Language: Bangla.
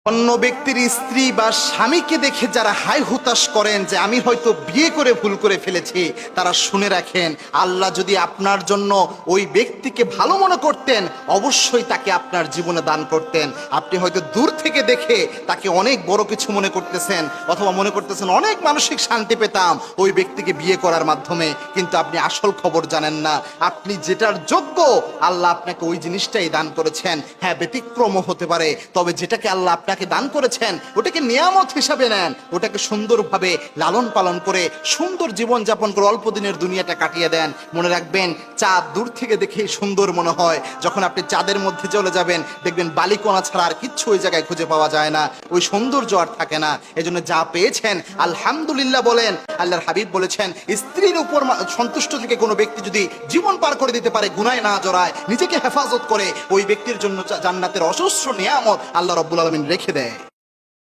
অন্য ব্যক্তির স্ত্রী বা স্বামীকে দেখে যারা হাই হুতাশ করেন যে আমি হয়তো বিয়ে করে ভুল করে ফেলেছি, তারা শুনে রাখেন, আল্লাহ যদি আপনার জন্য ওই ব্যক্তিকে ভালো মনে করতেন অবশ্যই তাকে আপনার জীবনে দান করতেন। আপনি হয়তো দূর থেকে দেখে তাকে অনেক বড় কিছু মনে করতেছেন, অথবা মনে করতেছেন অনেক মানসিক শান্তি পেতাম ওই ব্যক্তিকে বিয়ে করার মাধ্যমে, কিন্তু আপনি আসল খবর জানেন না। আপনি যেটার যোগ্য আল্লাহ আপনাকে ওই জিনিসটাই দান করেছেন। হ্যাঁ, ব্যতিক্রমও হতে পারে, তবে যেটাকে আল্লাহ আপনাকে দান করেছেন ওটাকে নিয়ামত হিসাবে নেন, ওটাকে সুন্দরভাবে লালন পালন করে সুন্দর জীবন যাপন করে অল্প দিনের দুনিয়াটা কাটিয়ে দেন। মনে রাখবেন, চাঁদ দূর থেকে দেখেই সুন্দর মনে হয়, যখন আপনি চাঁদের মধ্যে চলে যাবেন দেখবেন বালিকণা ছাড়া আর কিচ্ছু ওই জায়গায় খুঁজে পাওয়া যায় না, ওই সৌন্দর্য আর থাকে না। এজন্য যা পেয়েছেন আলহামদুলিল্লাহ বলেন। আল্লাহর হাবিব বলেছেন, স্ত্রীর উপর সন্তুষ্ট থেকে কোনো ব্যক্তি যদি জীবন পার করে দিতে পারে, গুনায় না জড়ায়, নিজেকে হেফাজত করে, ওই ব্যক্তির জন্য জান্নাতের অজস্র নিয়ামত আল্লাহ রাব্বুল আলামিন রেখে দেয়।